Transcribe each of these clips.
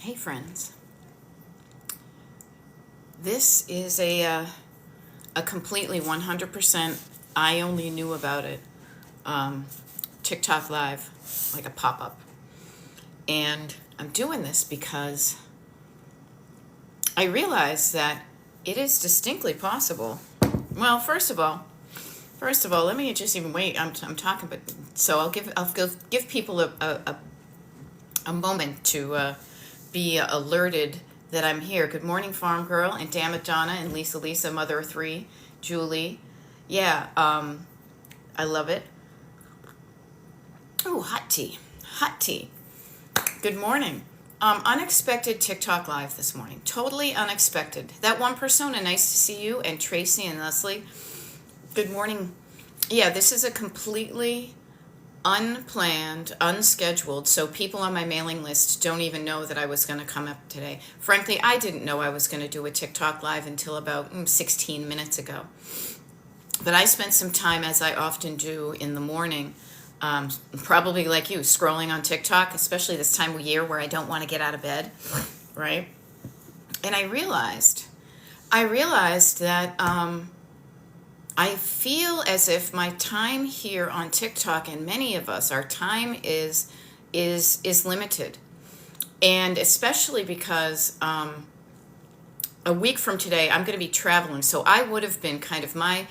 Hey friends, this is a completely 100%, I only knew about it, um, TikTok Live, like a pop-up. And I'm doing this because I realize that it is distinctly possible. Well, first of all, let me just even wait. I'm talking, but so I'll give people a moment to be alerted that I'm here. Good morning, Farm Girl, and damn it, Donna, and Lisa, mother of three, Julie. Yeah, I love it. Oh, hot tea. Hot tea. Good morning. Unexpected TikTok live this morning. Totally unexpected. That one persona, nice to see you, and Tracy and Leslie. Good morning. Yeah, this is a completely unplanned, unscheduled, so people on my mailing list don't even know that I was going to come up today. Frankly, I didn't know I was going to do a TikTok live until about 16 minutes ago. But I spent some time, as I often do in the morning, probably like you, scrolling on TikTok, especially this time of year where I don't want to get out of bed, right? And I realized that I feel as if my time here on TikTok, and many of us, our time is limited, and especially because a week from today I'm going to be traveling, so I would have been kind of my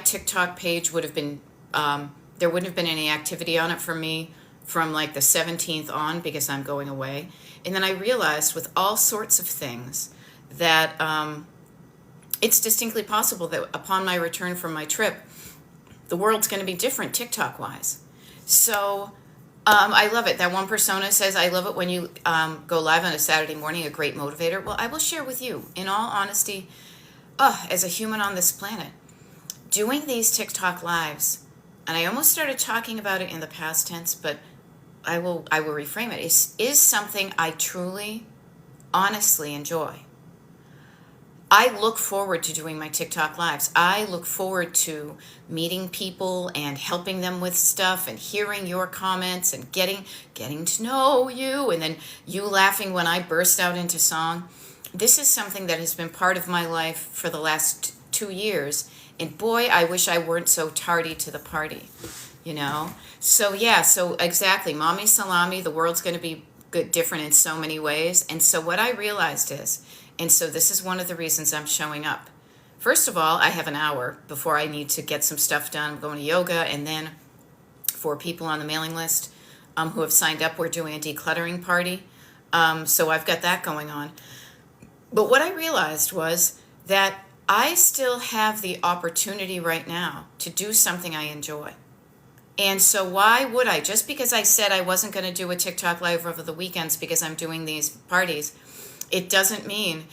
TikTok page would have been there wouldn't have been any activity on it for me from like the 17th on because I'm going away, and then I realized with all sorts of things that it's distinctly possible that upon my return from my trip, the world's going to be different TikTok wise. So I love it. That one persona says, I love it when you go live on a Saturday morning, a great motivator. Well, I will share with you, in all honesty, as a human on this planet, doing these TikTok lives, and I almost started talking about it in the past tense, but I will reframe it, is something I truly, honestly enjoy. I look forward to doing my TikTok lives. I look forward to meeting people and helping them with stuff and hearing your comments and getting to know you, and then you laughing when I burst out into song. This is something that has been part of my life for the last 2 years. And boy, I wish I weren't so tardy to the party, you know? So yeah, so exactly. Mommy salami, the world's going to be good, different in so many ways. And so what I realized is, and so this is one of the reasons I'm showing up. First of all, I have an hour before I need to get some stuff done. I'm going to yoga, and then for people on the mailing list who have signed up, we're doing a decluttering party. So I've got that going on. But what I realized was that I still have the opportunity right now to do something I enjoy. And so why would I? Just because I said I wasn't going to do a TikTok live over the weekends because I'm doing these parties, it doesn't mean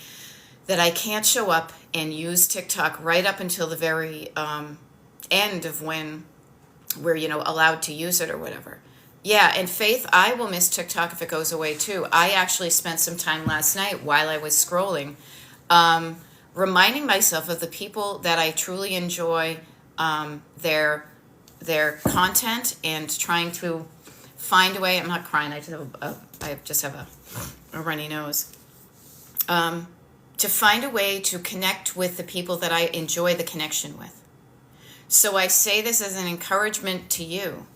that I can't show up and use TikTok right up until the very end of when we're, allowed to use it or whatever. Yeah, and Faith, I will miss TikTok if it goes away too. I actually spent some time last night while I was scrolling, reminding myself of the people that I truly enjoy their content, and trying to find a way. I'm not crying. I just have a runny nose. To find a way to connect with the people that I enjoy the connection with. So I say this as an encouragement to you,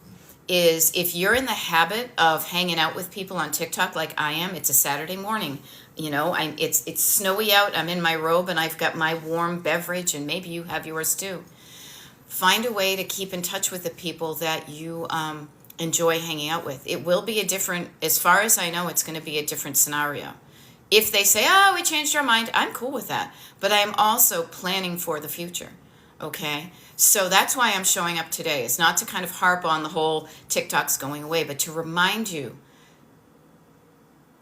is if you're in the habit of hanging out with people on TikTok like I am, it's a Saturday morning, it's snowy out, I'm in my robe and I've got my warm beverage, and maybe you have yours too. Find a way to keep in touch with the people that you enjoy hanging out with. It will be a different, as far as I know, it's going to be a different scenario. If they say, oh, we changed our mind, I'm cool with that. But I am also planning for the future, okay? So that's why I'm showing up today. It's not to kind of harp on the whole TikTok's going away, but to remind you,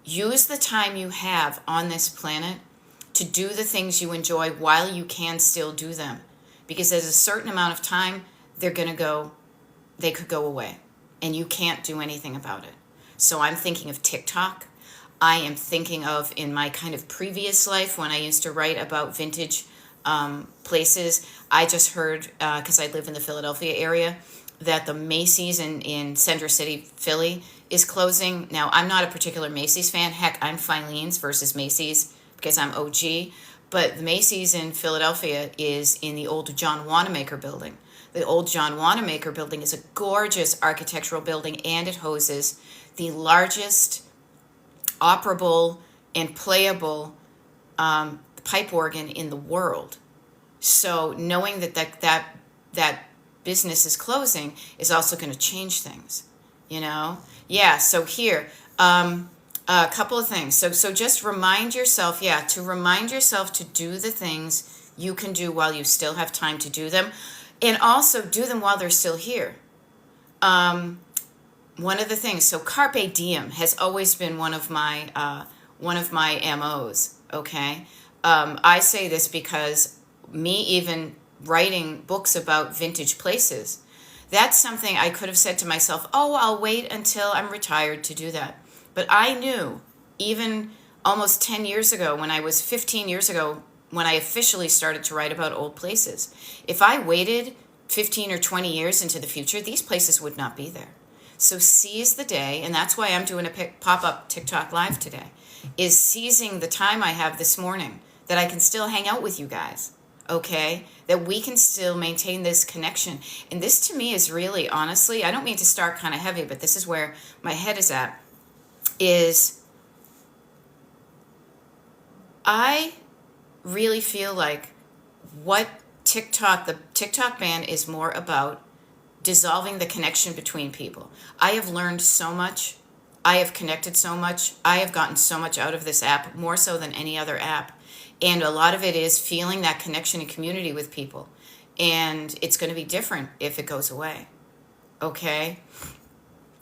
use the time you have on this planet to do the things you enjoy while you can still do them. Because there's a certain amount of time they could go away, and you can't do anything about it. So I'm thinking of TikTok. I am thinking of, in my kind of previous life, when I used to write about vintage places. I just heard, because I live in the Philadelphia area, that the Macy's in Center City, Philly, is closing. Now, I'm not a particular Macy's fan. Heck, I'm Filene's versus Macy's because I'm OG. But the Macy's in Philadelphia is in the old John Wanamaker building. The old John Wanamaker building is a gorgeous architectural building, and it houses the largest operable and playable pipe organ in the world. So knowing that business is closing is also going to change things, you know? Yeah, so here, a couple of things. So just remind yourself, to remind yourself to do the things you can do while you still have time to do them, and also do them while they're still here. One of the things, so carpe diem has always been one of my MOs, okay? I say this because me even writing books about vintage places, that's something I could have said to myself, oh, I'll wait until I'm retired to do that. But I knew, even almost 10 years ago, 15 years ago, when I officially started to write about old places, if I waited 15 or 20 years into the future, these places would not be there. So seize the day, and that's why I'm doing a pop-up TikTok live today, is seizing the time I have this morning that I can still hang out with you guys, okay? That we can still maintain this connection. And this to me is really, honestly, I don't mean to start kind of heavy, but this is where my head is at, is I really feel like what the TikTok ban is more about dissolving the connection between people. I have learned so much. I have connected so much. I have gotten so much out of this app, more so than any other app. And a lot of it is feeling that connection and community with people. And it's going to be different if it goes away. Okay?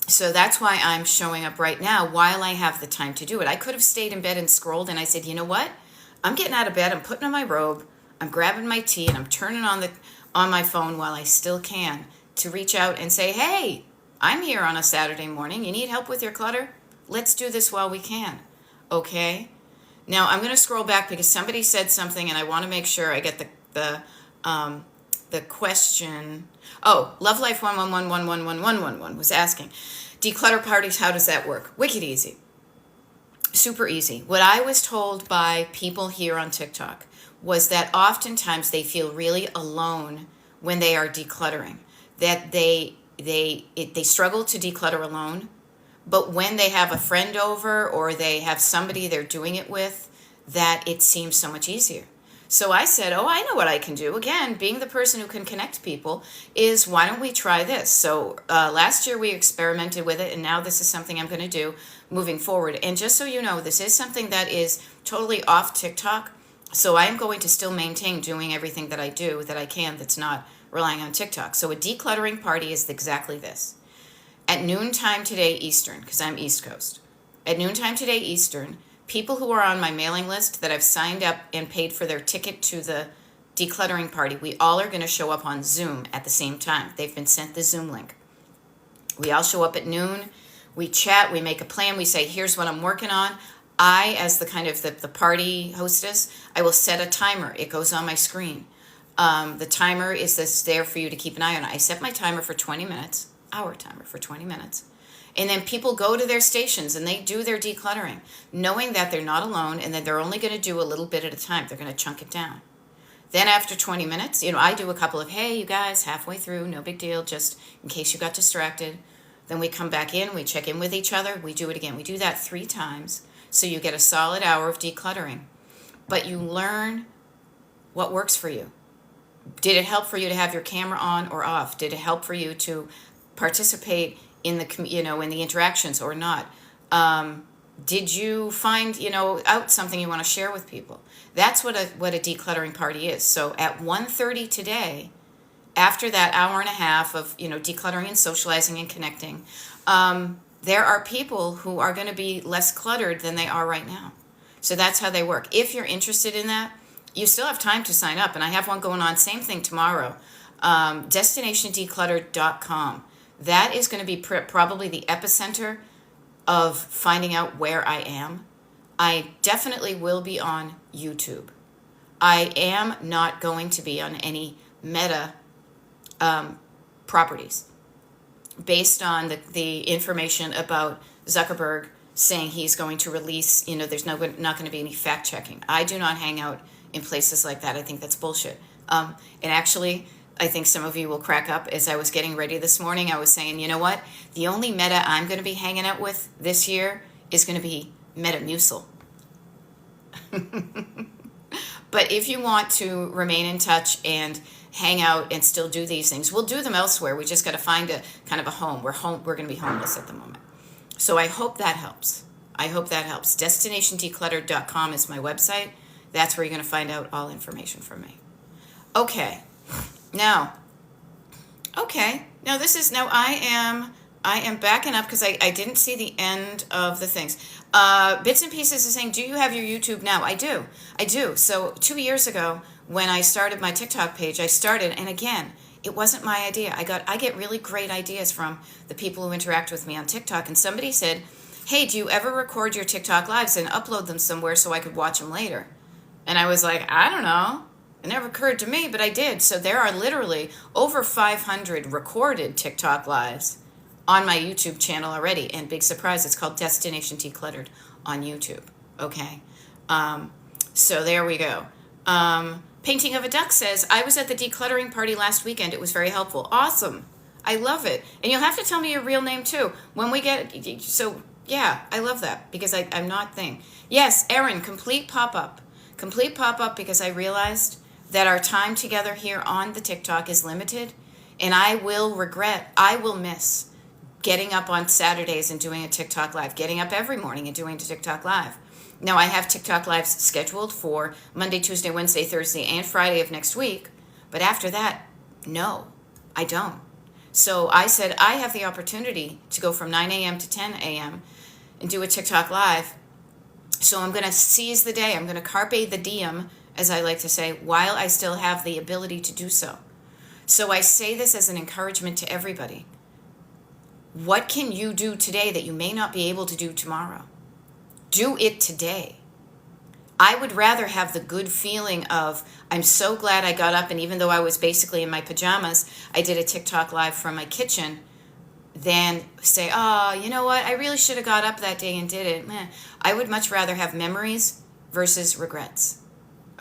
So that's why I'm showing up right now while I have the time to do it. I could have stayed in bed and scrolled, and I said, you know what? I'm getting out of bed, I'm putting on my robe, I'm grabbing my tea, and I'm turning on my phone while I still can to reach out and say, hey, I'm here on a Saturday morning. You need help with your clutter? Let's do this while we can. Okay? Now I'm going to scroll back because somebody said something, and I want to make sure I get the question. Oh, Love Life 111111111 was asking, declutter parties, how does that work? Wicked easy. Super easy. What I was told by people here on TikTok was that oftentimes they feel really alone when they are decluttering. That they struggle to declutter alone, but when they have a friend over or they have somebody they're doing it with, that it seems so much easier. So I said, oh, I know what I can do. Again, being the person who can connect people is, why don't we try this? So last year we experimented with it, and now this is something I'm going to do moving forward. And just so you know, this is something that is totally off TikTok. So I am going to still maintain doing everything that I do that I can that's not relying on TikTok. So a decluttering party is exactly this. At noontime today Eastern, because I'm East Coast, at noontime today Eastern, people who are on my mailing list that I've signed up and paid for their ticket to the decluttering party, we all are going to show up on Zoom at the same time. They've been sent the Zoom link. We all show up at noon. We chat. We make a plan. We say, here's what I'm working on. I, as the kind of the party hostess, I will set a timer. It goes on my screen. The timer is there for you to keep an eye on. I set my timer for 20 minutes, our timer for 20 minutes. And then people go to their stations and they do their decluttering, knowing that they're not alone and that they're only going to do a little bit at a time. They're going to chunk it down. Then after 20 minutes, I do a couple of, hey, you guys, halfway through, no big deal, just in case you got distracted. Then we come back in, we check in with each other, we do it again. We do that 3 times, so you get a solid hour of decluttering. But you learn what works for you. Did it help for you to have your camera on or off? Did it help for you to participate in the interactions or not? Did you find, out something you want to share with people? That's what a decluttering party is. So at 1:30 today, after that hour and a half of, decluttering and socializing and connecting, there are people who are going to be less cluttered than they are right now. So that's how they work. If you're interested in that, you still have time to sign up. And I have one going on, same thing tomorrow, destinationdecluttered.com. That is going to be probably the epicenter of finding out where I am. I definitely will be on YouTube. I am not going to be on any Meta properties. based on the information about Zuckerberg saying he's going to release, there's not going to be any fact checking. I do not hang out in places like that. I think that's bullshit. And actually, I think some of you will crack up. As I was getting ready this morning, I was saying, you know what? The only Meta I'm going to be hanging out with this year is going to be Metamucil. But if you want to remain in touch and hang out and still do these things, we'll do them elsewhere. We just got to find a kind of a home. We're going to be homeless at the moment. So I hope that helps. DestinationDecluttered.com is my website. That's where you're going to find out all information from me. Okay. Now this is, now I am backing up because I didn't see the end of the things. Bits and Pieces is saying, do you have your YouTube now? I do. So 2 years ago, when I started my TikTok page, and again, it wasn't my idea. I get really great ideas from the people who interact with me on TikTok. And somebody said, hey, do you ever record your TikTok lives and upload them somewhere so I could watch them later? And I was like, I don't know. It never occurred to me, but I did. So there are literally over 500 recorded TikTok lives on my YouTube channel already. And big surprise, it's called Destination Decluttered on YouTube. Okay. So there we go. Painting of a Duck says, I was at the decluttering party last weekend. It was very helpful. Awesome. I love it. And you'll have to tell me your real name too. When we get, so yeah, I love that because I'm not thing. Yes, Erin, complete pop-up because I realized that our time together here on the TikTok is limited, and I will miss getting up on Saturdays and doing a TikTok live, getting up every morning and doing a TikTok live. Now, I have TikTok lives scheduled for Monday, Tuesday, Wednesday, Thursday, and Friday of next week, but after that, no, I don't. So I said I have the opportunity to go from 9 a.m. to 10 a.m. and do a TikTok live. So I'm going to seize the day. I'm going to carpe the diem, as I like to say, while I still have the ability to do so. So I say this as an encouragement to everybody. What can you do today that you may not be able to do tomorrow? Do it today. I would rather have the good feeling of, I'm so glad I got up, and even though I was basically in my pajamas, I did a TikTok live from my kitchen, than say, oh, you know what, I really should have got up that day and did it. I would much rather have memories versus regrets.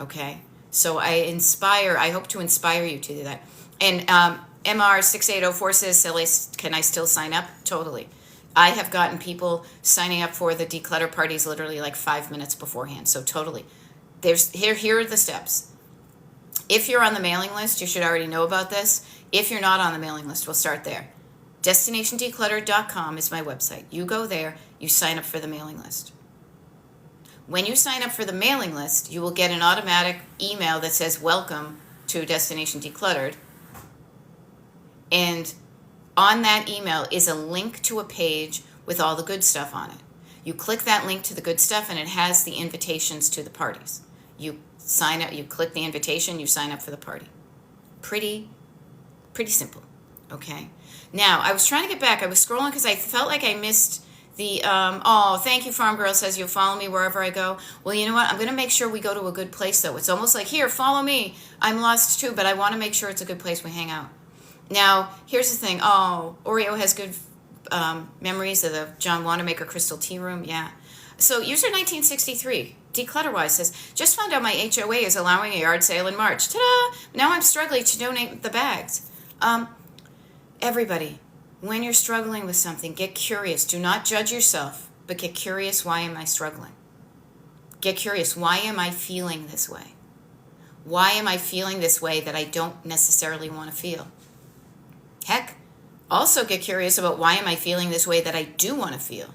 Okay? So I hope to inspire you to do that. And MR6804 says, can I still sign up? Totally. I have gotten people signing up for the declutter parties literally like 5 minutes beforehand. So totally. Here are the steps. If you're on the mailing list, you should already know about this. If you're not on the mailing list, we'll start there. DestinationDecluttered.com is my website. You go there, you sign up for the mailing list. When you sign up for the mailing list, you will get an automatic email that says, welcome to Destination Decluttered. And on that email is a link to a page with all the good stuff on it. You click that link to the good stuff and it has the invitations to the parties. You sign up, you click the invitation, you sign up for the party. Pretty simple, okay? Now, I was trying to get back. I was scrolling because I felt like I missed the, thank you, Farm Girl says you'll follow me wherever I go. Well, you know what? I'm going to make sure we go to a good place, though. It's almost like, here, follow me. I'm lost, too, but I want to make sure it's a good place we hang out. Now, here's the thing. Oh, Oreo has good memories of the John Wanamaker Crystal Tea Room. Yeah. So, user 1963, Declutterwise says, just found out my HOA is allowing a yard sale in March. Ta-da! Now I'm struggling to donate the bags. Everybody, when you're struggling with something, get curious. Do not judge yourself, but get curious. Why am I struggling? Get curious. Why am I feeling this way? Why am I feeling this way that I don't necessarily want to feel? Heck, also get curious about why am I feeling this way that I do want to feel?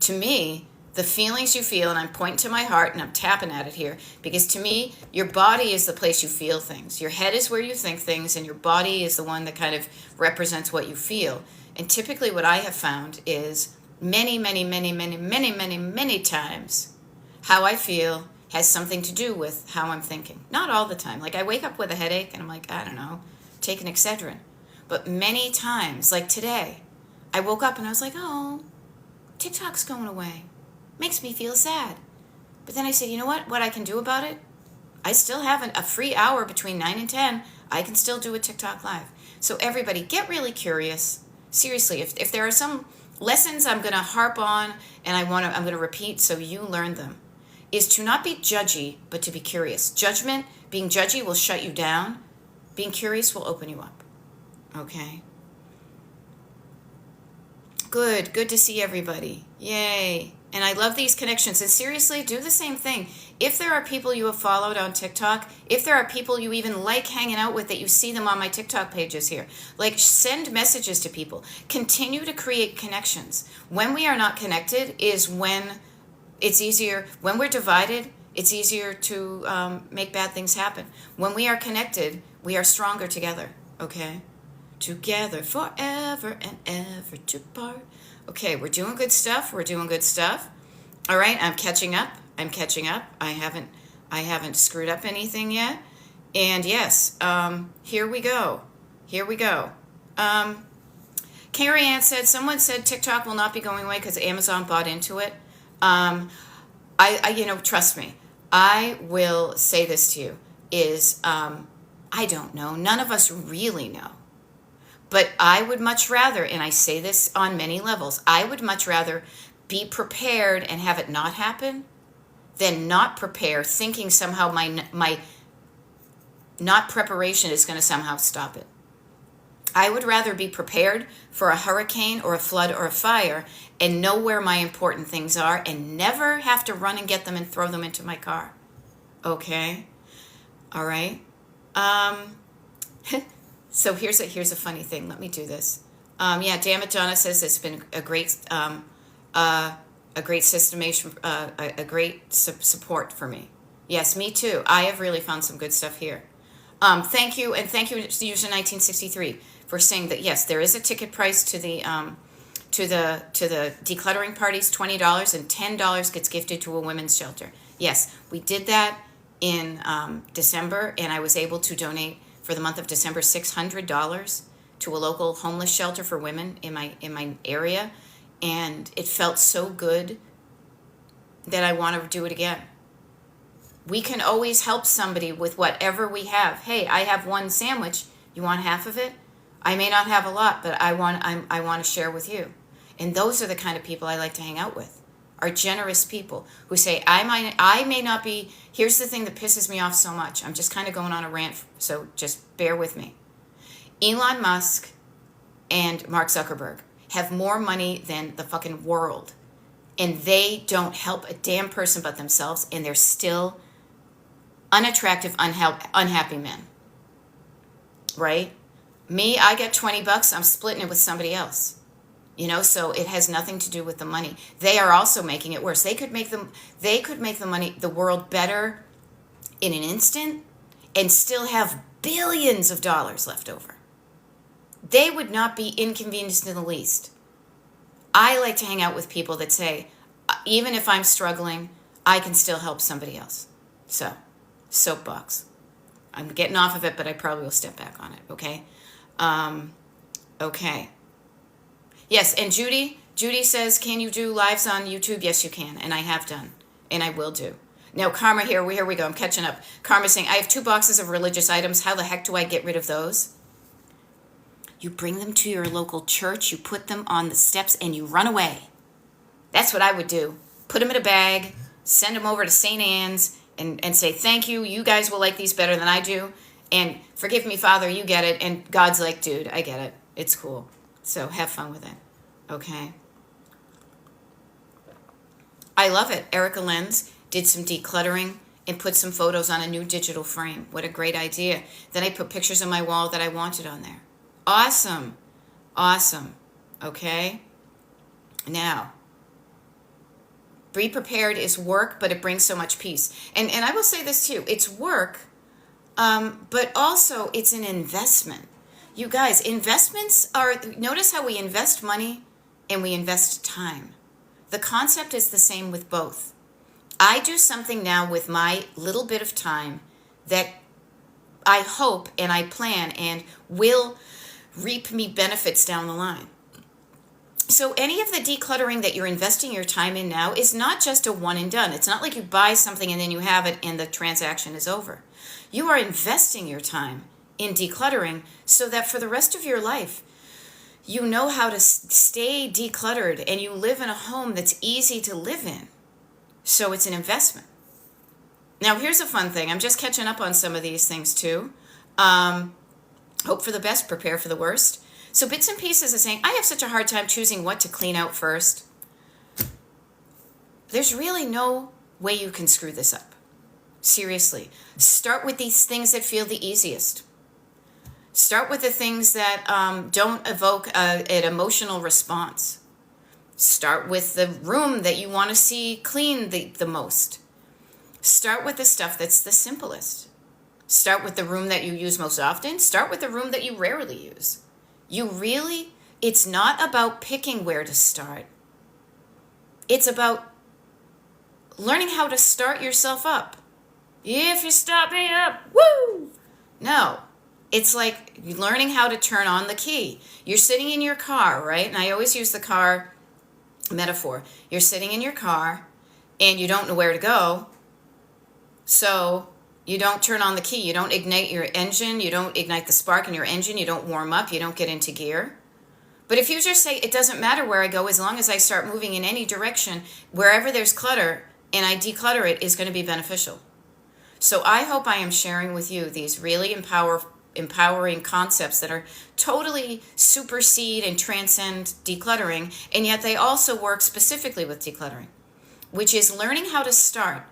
To me, the feelings you feel, and I'm pointing to my heart and I'm tapping at it here, because to me, your body is the place you feel things. Your head is where you think things, and your body is the one that kind of represents what you feel. And typically what I have found is many times how I feel has something to do with how I'm thinking. Not all the time. Like I wake up with a headache and I'm like, I don't know, take an Excedrin. But many times, like today, I woke up and I was like, oh, TikTok's going away. Makes me feel sad. But then I said, you know what I can do about it? I still have a free hour between 9 and 10. I can still do a TikTok live. So everybody, get really curious. Seriously, if there are some lessons I'm going to harp on and I'm going to repeat so you learn them, is to not be judgy, but to be curious. Being judgy will shut you down. Being curious will open you up. Okay? Good to see everybody. Yay. And I love these connections. And seriously, do the same thing. If there are people you have followed on TikTok, if there are people you even like hanging out with that you see them on my TikTok pages here, like send messages to people. Continue to create connections. When we are not connected is when it's easier, when we're divided, it's easier to make bad things happen. When we are connected, we are stronger together, okay? Together forever and ever to part. Okay, we're doing good stuff. All right, I'm catching up. I haven't screwed up anything yet. And yes, here we go. Carrie Ann said, someone said TikTok will not be going away because Amazon bought into it. Trust me, I will say this to you is, I don't know. None of us really know. But I would much rather, and I say this on many levels, I would much rather be prepared and have it not happen than not prepare, thinking somehow my not preparation is going to somehow stop it. I would rather be prepared for a hurricane or a flood or a fire and know where my important things are and never have to run and get them and throw them into my car. Okay? All right? So here's a funny thing. Let me do this. Damn it, Donna says it's been a great systemation, a great support for me. Yes, me too. I have really found some good stuff here. Thank you, and thank you, User 1963, for saying that yes, there is a ticket price to the decluttering parties, $20, and $10 gets gifted to a women's shelter. Yes, we did that in December, and I was able to donate for the month of December $600 to a local homeless shelter for women in my area, and it felt so good that I want to do it again. We can always help somebody with whatever we have. Hey, I have one sandwich. You want half of it? I may not have a lot, but I want to share with you. And those are the kind of people I like to hang out with. Are generous people who say, I may not be, here's the thing that pisses me off so much. I'm just kind of going on a rant, so just bear with me. Elon Musk and Mark Zuckerberg have more money than the fucking world. And they don't help a damn person but themselves, and they're still unattractive, unhappy men. Right? Me, I get $20, I'm splitting it with somebody else. So it has nothing to do with the money. They are also making it worse. They could make the world better in an instant and still have billions of dollars left over. They would not be inconvenienced in the least. I like to hang out with people that say, even if I'm struggling, I can still help somebody else. So, soapbox. I'm getting off of it, but I probably will step back on it, okay? Okay. Yes, and Judy says, can you do lives on YouTube? Yes, you can, and I have done, and I will do. Now, Karma, here we go. I'm catching up. Karma's saying, I have 2 boxes of religious items. How the heck do I get rid of those? You bring them to your local church, you put them on the steps, and you run away. That's what I would do. Put them in a bag, send them over to St. Anne's, and say, thank you. You guys will like these better than I do. And forgive me, Father, you get it. And God's like, dude, I get it. It's cool. So have fun with it. Okay? I love it. Erica Lenz did some decluttering and put some photos on a new digital frame. What a great idea. Then I put pictures on my wall that I wanted on there. Awesome. Okay? Now, be prepared is work, but it brings so much peace. And I will say this too. It's work, but also it's an investment. You guys, investments are, notice how we invest money and we invest time. The concept is the same with both. I do something now with my little bit of time that I hope and I plan and will reap me benefits down the line. So any of the decluttering that you're investing your time in now is not just a one and done. It's not like you buy something and then you have it and the transaction is over. You are investing your time in decluttering so that for the rest of your life, you know how to stay decluttered, and you live in a home that's easy to live in. So it's an investment. Now, here's a fun thing. I'm just catching up on some of these things too. Hope for the best, prepare for the worst. So Bits and Pieces is saying, I have such a hard time choosing what to clean out first. There's really no way you can screw this up. Seriously. Start with these things that feel the easiest. Start with the things that don't evoke an emotional response. Start with the room that you want to see clean the most. Start with the stuff that's the simplest. Start with the room that you use most often. Start with the room that you rarely use. It's not about picking where to start. It's about learning how to start yourself up. If you start me up, woo! No. It's like learning how to turn on the key. You're sitting in your car, right? And I always use the car metaphor. You're sitting in your car and you don't know where to go. So you don't turn on the key. You don't ignite your engine. You don't ignite the spark in your engine. You don't warm up. You don't get into gear. But if you just say, it doesn't matter where I go, as long as I start moving in any direction, wherever there's clutter and I declutter it is going to be beneficial. So I hope I am sharing with you these really empowering concepts that are totally supersede and transcend decluttering, and yet they also work specifically with decluttering, which is learning how to start,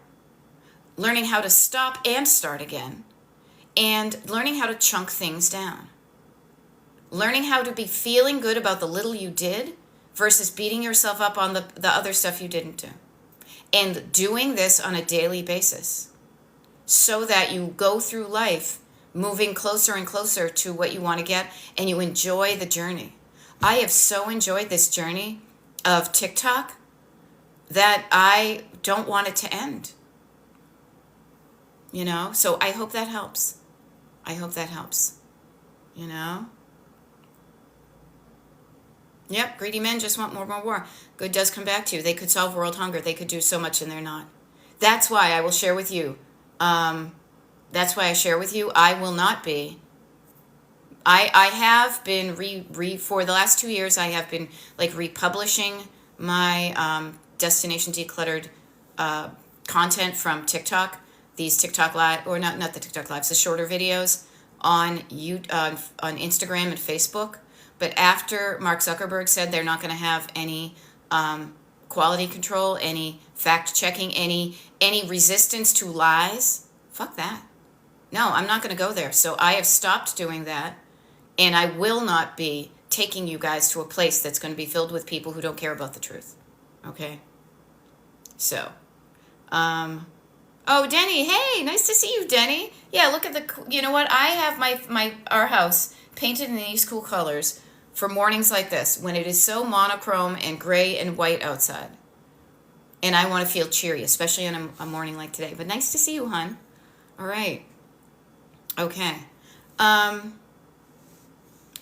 learning how to stop and start again, and learning how to chunk things down. Learning how to be feeling good about the little you did versus beating yourself up on the other stuff you didn't do. And doing this on a daily basis so that you go through life moving closer and closer to what you want to get, and you enjoy the journey. I have so enjoyed this journey of TikTok that I don't want it to end. You know, so I hope that helps. I hope that helps. You know? Yep, greedy men just want more, more, more. Good does come back to you. They could solve world hunger. They could do so much and they're not. That's why I will share with you. That's why I share with you. I will not be. I have been for the last 2 years. I have been like republishing my Destination Decluttered content from TikTok. These TikTok live, or not the TikTok lives, the shorter videos on Instagram and Facebook. But after Mark Zuckerberg said they're not going to have any quality control, any fact checking, any resistance to lies, fuck that. No, I'm not going to go there. So I have stopped doing that, and I will not be taking you guys to a place that's going to be filled with people who don't care about the truth. Okay? So, oh, Denny, hey, nice to see you, Denny. Yeah, look at you know what? I have our house painted in these cool colors for mornings like this, when it is so monochrome and gray and white outside. And I want to feel cheery, especially on a morning like today. But nice to see you, hon. All right. Okay.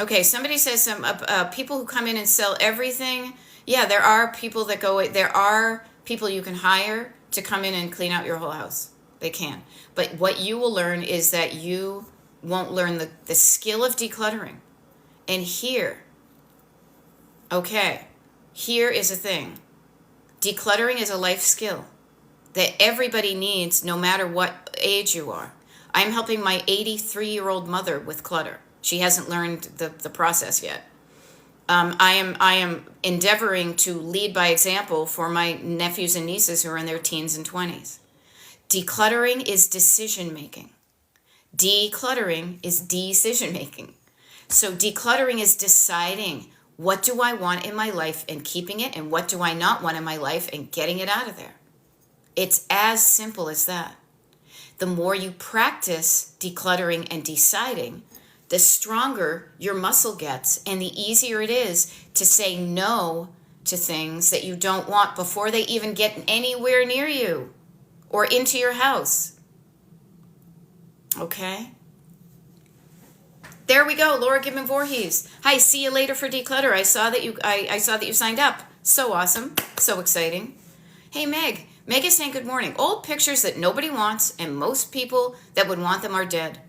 Okay, somebody says some people who come in and sell everything. Yeah, there are people you can hire to come in and clean out your whole house. They can. But what you will learn is that you won't learn the skill of decluttering. And here is a thing. Decluttering is a life skill that everybody needs, no matter what age you are. I'm helping my 83-year-old mother with clutter. She hasn't learned the process yet. I am endeavoring to lead by example for my nephews and nieces who are in their teens and 20s. Decluttering is decision making. Decluttering is decision making. So decluttering is deciding, what do I want in my life and keeping it, and what do I not want in my life and getting it out of there. It's as simple as that. The more you practice decluttering and deciding, the stronger your muscle gets, and the easier it is to say no to things that you don't want before they even get anywhere near you or into your house. Okay? There we go, Laura Gibbon Voorhees. Hi, see you later for declutter. I saw that you signed up. So awesome, so exciting. Hey, Meg. Meg is saying good morning. Old pictures that nobody wants, and most people that would want them are dead.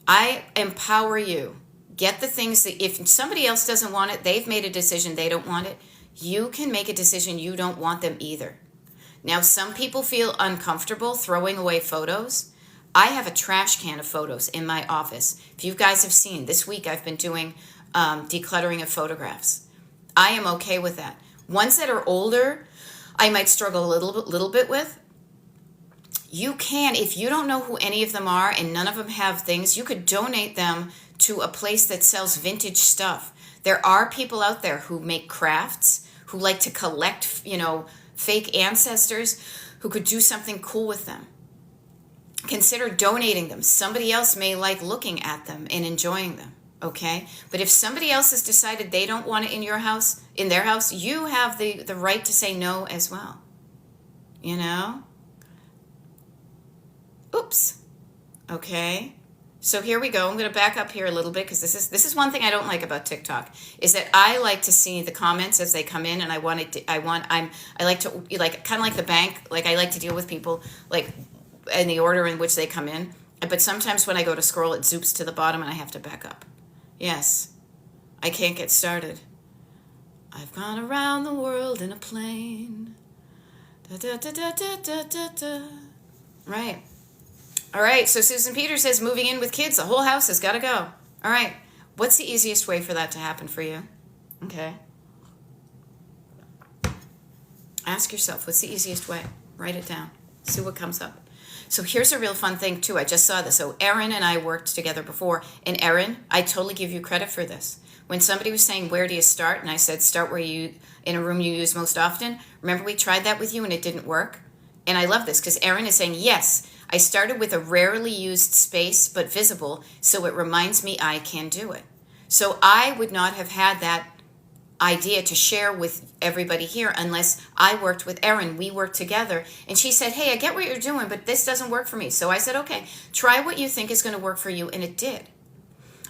I empower you. Get the things that if somebody else doesn't want it, they've made a decision they don't want it, you can make a decision you don't want them either. Now, some people feel uncomfortable throwing away photos. I have a trash can of photos in my office. If you guys have seen, this week I've been doing decluttering of photographs. I am okay with that. Ones that are older, I might struggle a little bit with. You can, if you don't know who any of them are and none of them have things, you could donate them to a place that sells vintage stuff. There are people out there who make crafts, who like to collect, fake ancestors, who could do something cool with them. Consider donating them. Somebody else may like looking at them and enjoying them, okay? But if somebody else has decided they don't want it in their house, you have the right to say no as well. Oops. Okay. So here we go. I'm going to back up here a little bit because this is one thing I don't like about TikTok is that I like to see the comments as they come in, and I like to kind of like the bank, like I like to deal with people like in the order in which they come in. But sometimes when I go to scroll, it zoops to the bottom and I have to back up. Yes, I can't get started. I've gone around the world in a plane. Da, da, da, da, da, da, da, da. Right. All right, so Susan Peters says moving in with kids, the whole house has got to go. All right, what's the easiest way for that to happen for you? Okay. Ask yourself, what's the easiest way? Write it down. See what comes up. So here's a real fun thing, too. I just saw this. So Erin and I worked together before. And Erin, I totally give you credit for this. When somebody was saying, where do you start? And I said, start where in a room you use most often. Remember we tried that with you and it didn't work? And I love this because Erin is saying, yes, I started with a rarely used space but visible, so it reminds me I can do it. So I would not have had that idea to share with everybody here unless I worked with Erin. We worked together, and she said, hey, I get what you're doing, but this doesn't work for me. So I said, okay, try what you think is going to work for you, and it did.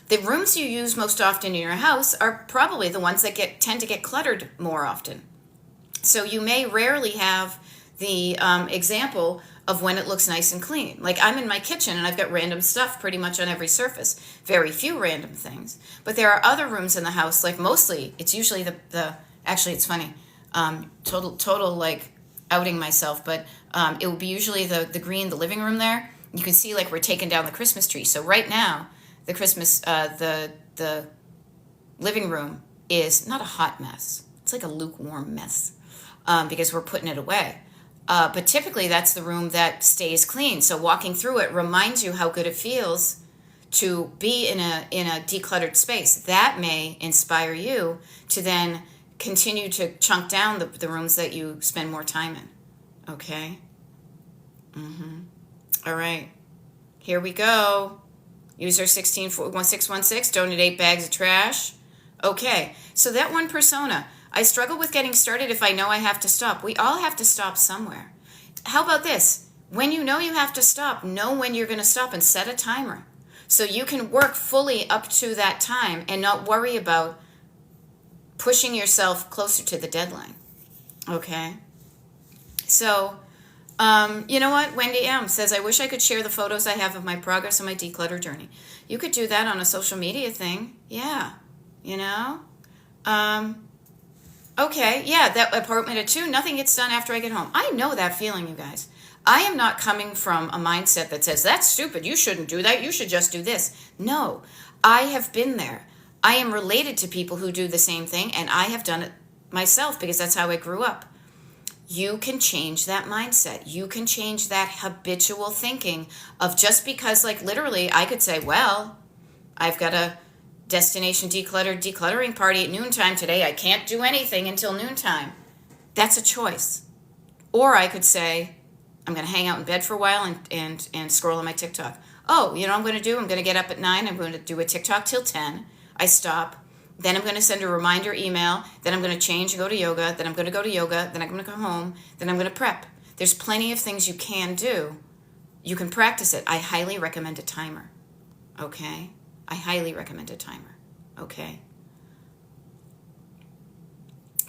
The rooms you use most often in your house are probably the ones that tend to get cluttered more often. So you may rarely have the example of when it looks nice and clean. Like I'm in my kitchen and I've got random stuff pretty much on every surface. Very few random things. But there are other rooms in the house, like mostly, it's usually actually it's funny, total like outing myself, but it will be usually the green, the living room there. You can see like we're taking down the Christmas tree. So right now, the Christmas, the living room is not a hot mess. It's like a lukewarm mess because we're putting it away. But typically that's the room that stays clean. So walking through it reminds you how good it feels to be in a decluttered space. That may inspire you to then continue to chunk down the rooms that you spend more time in. Okay? All right. Here we go. User 161616, donate 8 bags of trash. Okay. So that one persona. I struggle with getting started if I know I have to stop. We all have to stop somewhere. How about this? When you know you have to stop, know when you're going to stop and set a timer. So you can work fully up to that time and not worry about pushing yourself closer to the deadline. Okay? So, you know what? Wendy M. says, I wish I could share the photos I have of my progress on my declutter journey. You could do that on a social media thing. Yeah. Okay, yeah, that apartment at 2, nothing gets done after I get home. I know that feeling, you guys. I am not coming from a mindset that says, that's stupid, you shouldn't do that, you should just do this. No, I have been there. I am related to people who do the same thing, and I have done it myself because that's how I grew up. You can change that mindset. You can change that habitual thinking of just because, like literally, I could say, well, I've got a destination decluttering party at noontime today. I can't do anything until noontime. That's a choice. Or I could say, I'm going to hang out in bed for a while and scroll on my TikTok. Oh, you know what I'm going to do? I'm going to get up at 9. I'm going to do a TikTok till 10. I stop. Then I'm going to send a reminder email. Then I'm going to change and go to yoga. Then I'm going to go to yoga. Then I'm going to come home. Then I'm going to prep. There's plenty of things you can do. You can practice it. I highly recommend a timer. Okay? I highly recommend a timer. Okay?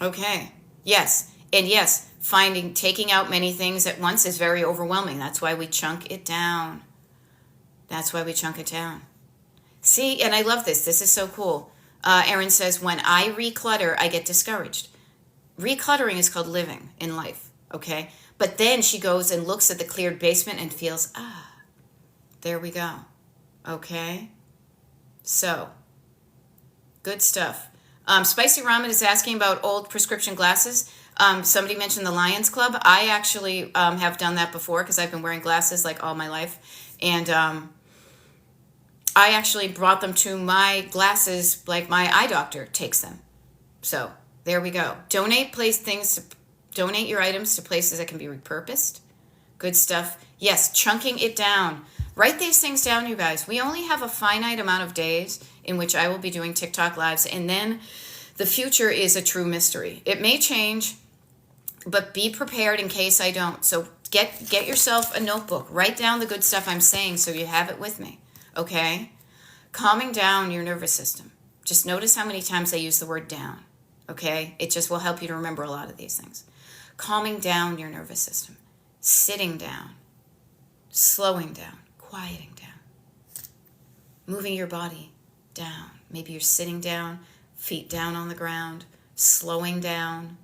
Okay. Yes. And yes, taking out many things at once is very overwhelming. That's why we chunk it down. See, and I love this. This is so cool. Erin says, when I reclutter, I get discouraged. Recluttering is called living in life, okay? But then she goes and looks at the cleared basement and feels, there we go, okay? So, good stuff. Spicy Ramen is asking about old prescription glasses. Somebody mentioned the Lions Club. I actually have done that before because I've been wearing glasses like all my life. And I actually brought them to my glasses, like my eye doctor takes them. So there we go. Donate your items to places that can be repurposed. Good stuff. Yes, chunking it down. Write these things down, you guys. We only have a finite amount of days in which I will be doing TikTok lives, and then the future is a true mystery. It may change, but be prepared in case I don't. So get yourself a notebook. Write down the good stuff I'm saying so you have it with me, okay? Calming down your nervous system. Just notice how many times I use the word down, okay? It just will help you to remember a lot of these things. Calming down your nervous system. Sitting down. Slowing down. Quieting down. Moving your body down. Maybe you're sitting down, feet down on the ground, slowing down.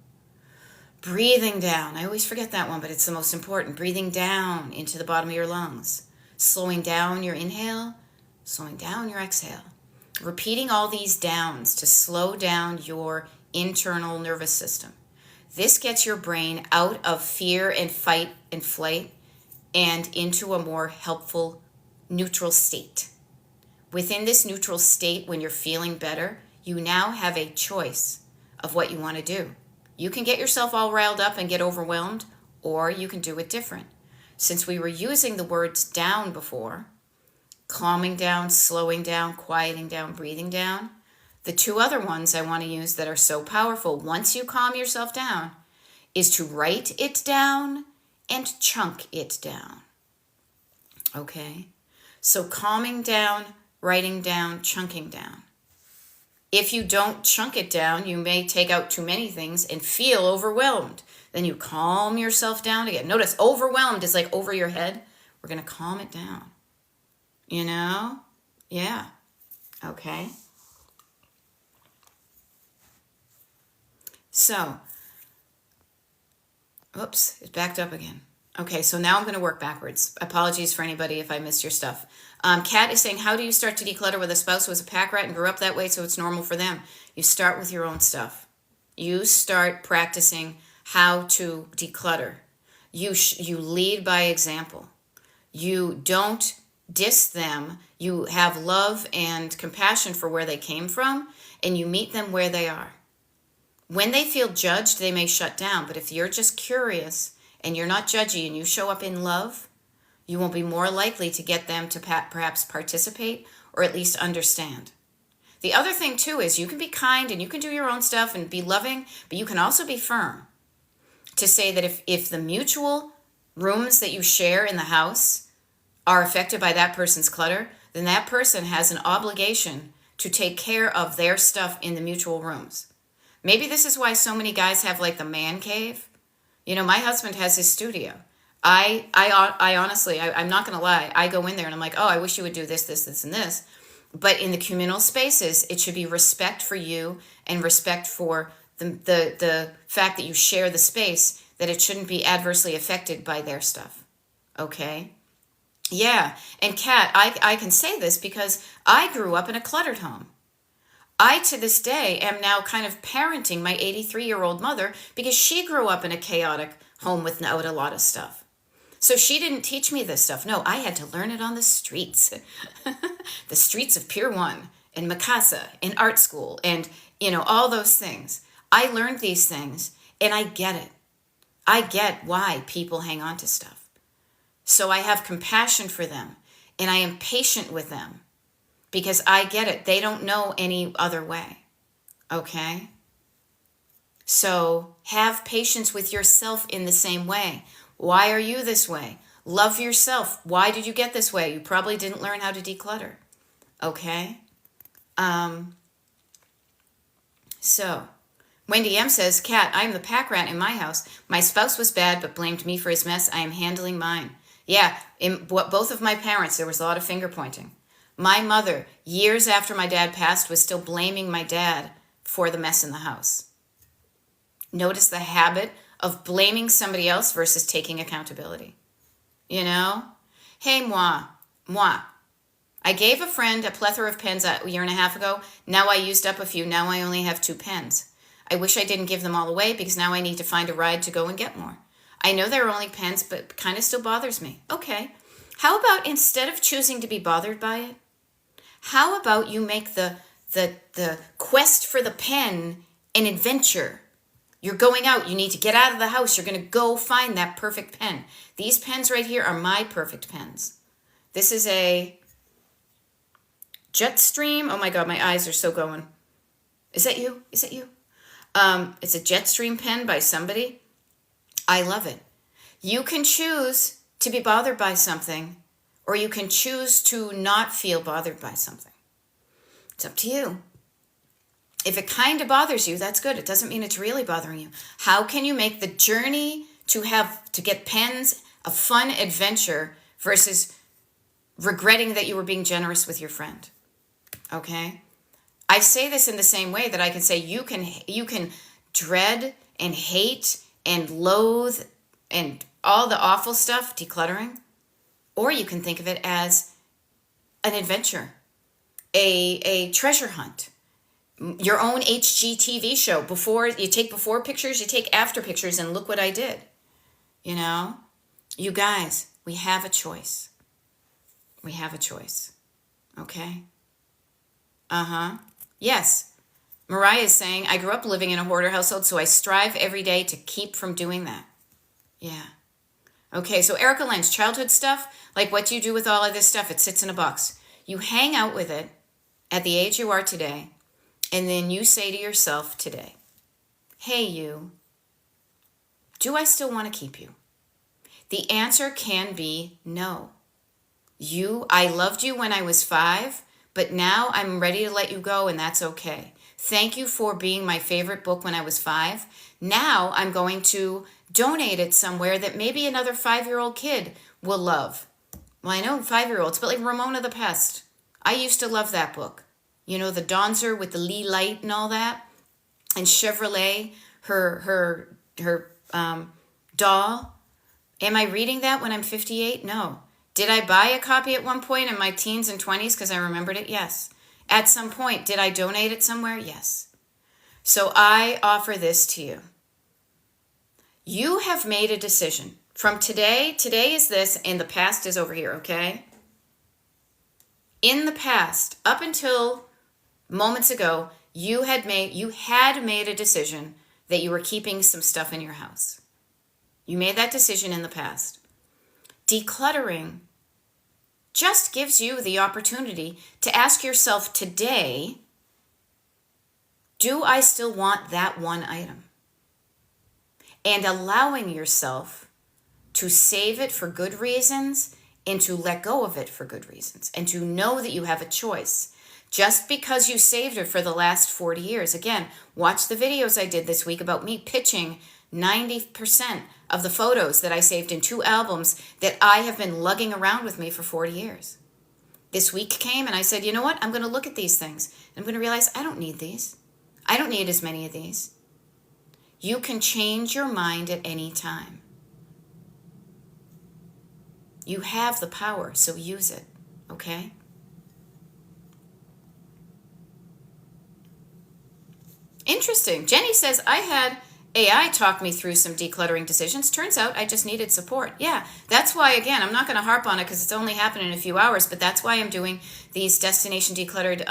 Breathing down. I always forget that one, but it's the most important. Breathing down into the bottom of your lungs. Slowing down your inhale, slowing down your exhale. Repeating all these downs to slow down your internal nervous system. This gets your brain out of fear and fight and flight and into a more helpful, neutral state. Within this neutral state, when you're feeling better, you now have a choice of what you want to do. You can get yourself all riled up and get overwhelmed, or you can do it different. Since we were using the words down before, calming down, slowing down, quieting down, breathing down, the two other ones I want to use that are so powerful once you calm yourself down is to write it down and chunk it down. Okay? So calming down, writing down, chunking down. If you don't chunk it down, you may take out too many things and feel overwhelmed. Then you calm yourself down again. Notice overwhelmed is like over your head. We're going to calm it down. You know? Yeah. Okay. So, oops, it backed up again. Okay, so now I'm going to work backwards. Apologies for anybody if I missed your stuff. Kat is saying, how do you start to declutter with a spouse who was a pack rat and grew up that way so it's normal for them? You start with your own stuff. You start practicing how to declutter. You lead by example. You don't diss them. You have love and compassion for where they came from, and you meet them where they are. When they feel judged, they may shut down. But if you're just curious and you're not judgy and you show up in love, you will be more likely to get them to perhaps participate or at least understand. The other thing, too, is you can be kind and you can do your own stuff and be loving, but you can also be firm to say that if the mutual rooms that you share in the house are affected by that person's clutter, then that person has an obligation to take care of their stuff in the mutual rooms. Maybe this is why so many guys have like the man cave. You know, my husband has his studio. I honestly, I'm not going to lie. I go in there and I'm like, oh, I wish you would do this, this, this, and this. But in the communal spaces, it should be respect for you and respect for the fact that you share the space, that it shouldn't be adversely affected by their stuff. Okay? Yeah. And Kat, I can say this because I grew up in a cluttered home. I, to this day, am now kind of parenting my 83-year-old mother because she grew up in a chaotic home without a lot of stuff. So she didn't teach me this stuff. No, I had to learn it on the streets. The streets of Pier 1 and Mikasa in art school and, you know, all those things. I learned these things and I get it. I get why people hang on to stuff. So I have compassion for them and I am patient with them because I get it. They don't know any other way. Okay? So have patience with yourself in the same way. Why are you this way? Love yourself. Why did you get this way? You probably didn't learn how to declutter. Okay? So, Wendy M says, Kat, I am the pack rat in my house. My spouse was bad but blamed me for his mess. I am handling mine. Yeah, in both of my parents, there was a lot of finger pointing. My mother, years after my dad passed, was still blaming my dad for the mess in the house. Notice the habit of blaming somebody else versus taking accountability. You know? Hey, moi. I gave a friend a plethora of pens a year and a half ago. Now I used up a few. Now I only have 2 pens. I wish I didn't give them all away because now I need to find a ride to go and get more. I know they're only pens, but it kind of still bothers me. Okay. How about instead of choosing to be bothered by it, how about you make the quest for the pen an adventure? You're going out. You need to get out of the house. You're going to go find that perfect pen. These pens right here are my perfect pens. This is a Jetstream. Oh my God, my eyes are so going. Is that you? Is that you? It's a Jetstream pen by somebody. I love it. You can choose to be bothered by something, or you can choose to not feel bothered by something. It's up to you. If it kind of bothers you, that's good. It doesn't mean it's really bothering you. How can you make the journey to get pens a fun adventure versus regretting that you were being generous with your friend? Okay? I say this in the same way that I can say you can dread and hate and loathe and all the awful stuff, decluttering, or you can think of it as an adventure, a treasure hunt, your own HGTV show. You take before pictures, you take after pictures, and look what I did. You know, you guys, we have a choice. We have a choice. Okay? Yes. Mariah is saying, I grew up living in a hoarder household, so I strive every day to keep from doing that. Yeah. Okay, so Erica Lynch, childhood stuff, like what do you do with all of this stuff? It sits in a box. You hang out with it at the age you are today, and then you say to yourself today, hey, you, do I still want to keep you? The answer can be no. I loved you when I was 5, but now I'm ready to let you go, and that's okay. Thank you for being my favorite book when I was 5. Now I'm going to donate it somewhere that maybe another 5-year-old kid will love. Well, I know 5-year-olds, but like Ramona the Pest. I used to love that book. You know, the Donzer with the Lee light and all that. And Chevrolet, her doll. Am I reading that when I'm 58? No. Did I buy a copy at one point in my teens and 20s because I remembered it? Yes. At some point, did I donate it somewhere? Yes. So I offer this to you. You have made a decision. From today is this, and the past is over here, okay? In the past, up until moments ago, you had made a decision that you were keeping some stuff in your house. You made that decision in the past. Decluttering just gives you the opportunity to ask yourself today, do I still want that one item? And allowing yourself to save it for good reasons and to let go of it for good reasons and to know that you have a choice. Just because you saved it for the last 40 years. Again, watch the videos I did this week about me pitching 90% of the photos that I saved in 2 albums that I have been lugging around with me for 40 years. This week came and I said, you know what? I'm going to look at these things. I'm going to realize I don't need these. I don't need as many of these. You can change your mind at any time. You have the power, so use it, okay? Interesting. Jenny says, I had AI talk me through some decluttering decisions. Turns out I just needed support. Yeah, that's why, again, I'm not going to harp on it because it's only happened in a few hours, but that's why I'm doing these Destination Decluttered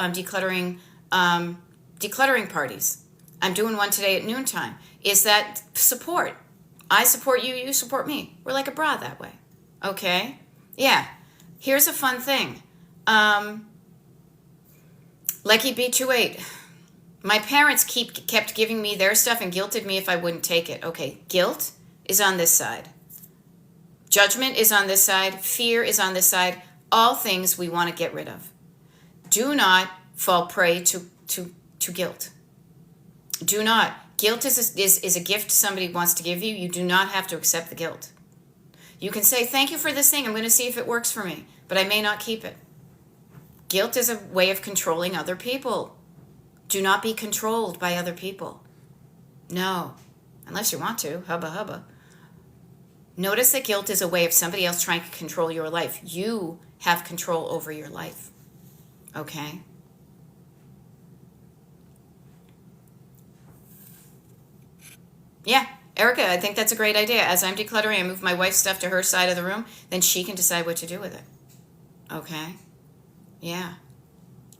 decluttering parties. I'm doing one today at noontime. Is that support? I support you, you support me. We're like a bra that way. Okay? Yeah. Here's a fun thing. Lecky B28. My parents kept giving me their stuff and guilted me if I wouldn't take it. Okay, guilt is on this side. Judgment is on this side. Fear is on this side. All things we want to get rid of. Do not fall prey to guilt. Do not. Guilt is a gift somebody wants to give you. You do not have to accept the guilt. You can say, thank you for this thing. I'm going to see if it works for me, but I may not keep it. Guilt is a way of controlling other people. Do not be controlled by other people. No, unless you want to. Hubba hubba. Notice that guilt is a way of somebody else trying to control your life. You have control over your life. Okay? Yeah, Erica, I think that's a great idea. As I'm decluttering, I move my wife's stuff to her side of the room, then she can decide what to do with it. Okay? Yeah.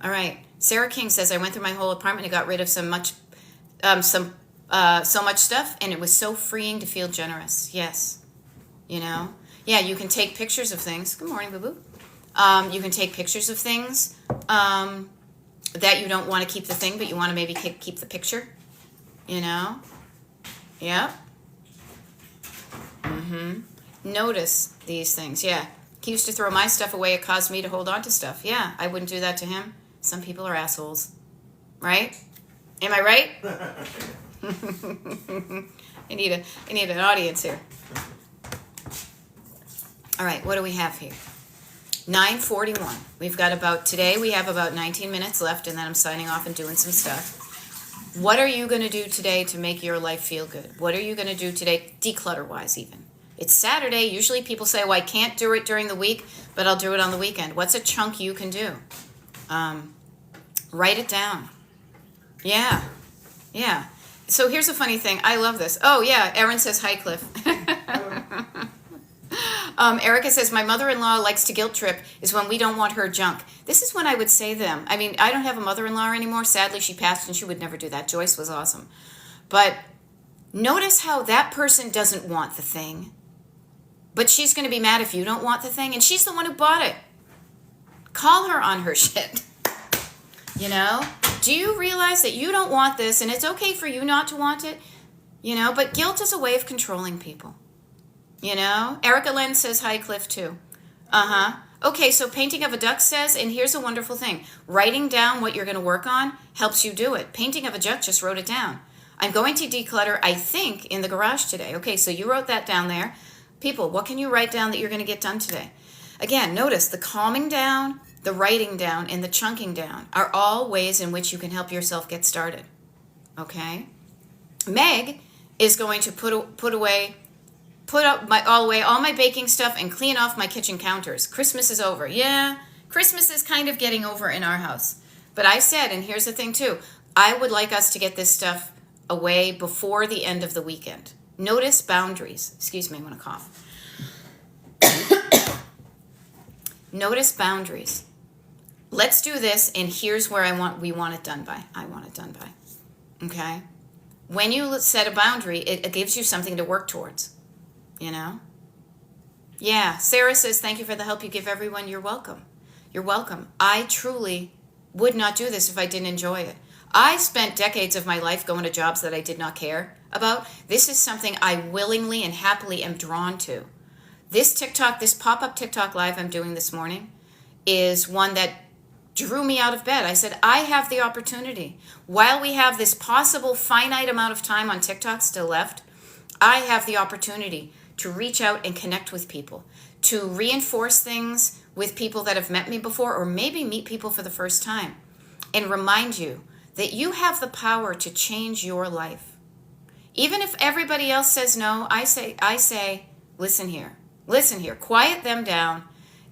All right. Sarah King says, I went through my whole apartment and got rid of so much stuff, and it was so freeing to feel generous. Yes. You know? Yeah, you can take pictures of things. Good morning, boo-boo. You can take pictures of things that you don't want to keep the thing, but you want to maybe keep the picture. You know? Yep. Notice these things. Yeah. He used to throw my stuff away. It caused me to hold on to stuff. Yeah, I wouldn't do that to him. Some people are assholes. Right? Am I right? I need an audience here. All right, what do we have here? 9:41. Today we have about 19 minutes left, and then I'm signing off and doing some stuff. What are you going to do today to make your life feel good? What are you going to do today, declutter-wise even? It's Saturday. Usually people say, well, I can't do it during the week, but I'll do it on the weekend. What's a chunk you can do? Write it down. Yeah. Yeah. So here's a funny thing. I love this. Oh, yeah. Erin says, hi, Cliff. Erica says, my mother-in-law likes to guilt trip is when we don't want her junk. This is when I would say them. I mean, I don't have a mother-in-law anymore. Sadly, she passed and she would never do that. Joyce was awesome. But notice how that person doesn't want the thing. But she's going to be mad if you don't want the thing. And she's the one who bought it. Call her on her shit. You know? Do you realize that you don't want this and it's okay for you not to want it? You know? But guilt is a way of controlling people. You know? Erica Lynn says hi, Cliff, too. Okay, so Painting of a Duck says, and here's a wonderful thing. Writing down what you're going to work on helps you do it. Painting of a Duck just wrote it down. I'm going to declutter, I think, in the garage today. Okay, so you wrote that down there. People, what can you write down that you're going to get done today? Again, notice the calming down, the writing down, and the chunking down are all ways in which you can help yourself get started. Okay? Meg is going to put away all my baking stuff and clean off my kitchen counters. Christmas is over. Yeah, Christmas is kind of getting over in our house. But I said, and here's the thing too, I would like us to get this stuff away before the end of the weekend. Notice boundaries. Excuse me, I'm going to cough. Notice boundaries. Let's do this, and here's where we want it done by. I want it done by. Okay? When you set a boundary, it gives you something to work towards. You know? Yeah. Sarah says, thank you for the help you give everyone. You're welcome. You're welcome. I truly would not do this if I didn't enjoy it. I spent decades of my life going to jobs that I did not care about. This is something I willingly and happily am drawn to. This pop-up TikTok live I'm doing this morning is one that drew me out of bed. I said, I have the opportunity. While we have this possible finite amount of time on TikTok still left, I have the opportunity to reach out and connect with people, to reinforce things with people that have met me before, or maybe meet people for the first time, and remind you that you have the power to change your life. Even if everybody else says no, I say, listen here, quiet them down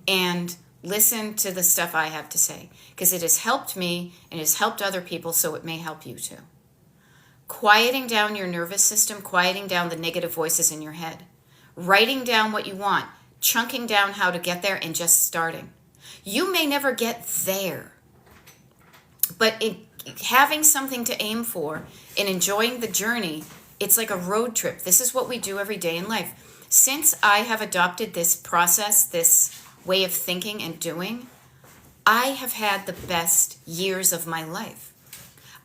and listen to the stuff I have to say, because it has helped me and it has helped other people, so it may help you too. Quieting down your nervous system, quieting down the negative voices in your head, writing down what you want, chunking down how to get there, and just starting. You may never get there, but having something to aim for and enjoying the journey, it's like a road trip. This is what we do every day in life. Since I have adopted this process, this way of thinking and doing, I have had the best years of my life.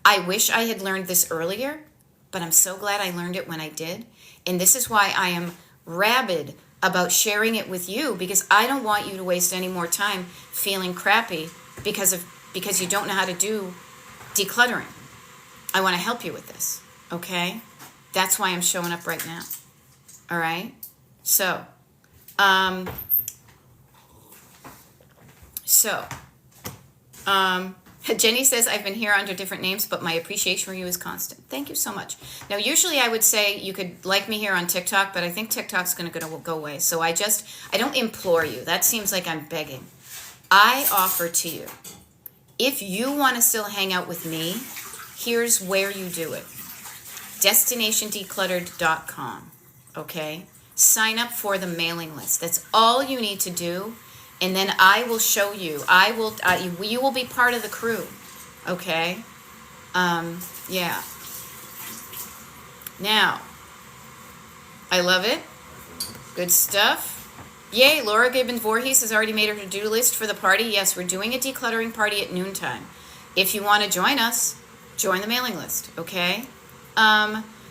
I wish I had learned this earlier, but I'm so glad I learned it when I did. And this is why I am rabid about sharing it with you, because I don't want you to waste any more time feeling crappy because you don't know how to do decluttering. I want to help you with this, okay? That's why I'm showing up right now. All right? So Jenny says, I've been here under different names, but my appreciation for you is constant. Thank you so much. Now, usually I would say you could like me here on TikTok, but I think TikTok's going to go away. So I don't implore you. That seems like I'm begging. I offer to you, if you want to still hang out with me, here's where you do it. DestinationDecluttered.com. Okay? Sign up for the mailing list. That's all you need to do. And then I will show you. You will be part of the crew. Okay? Yeah. Now, I love it. Good stuff. Yay, Laura Gibbons Voorhees has already made her to-do list for the party. Yes, we're doing a decluttering party at noontime. If you want to join us, join the mailing list. Okay?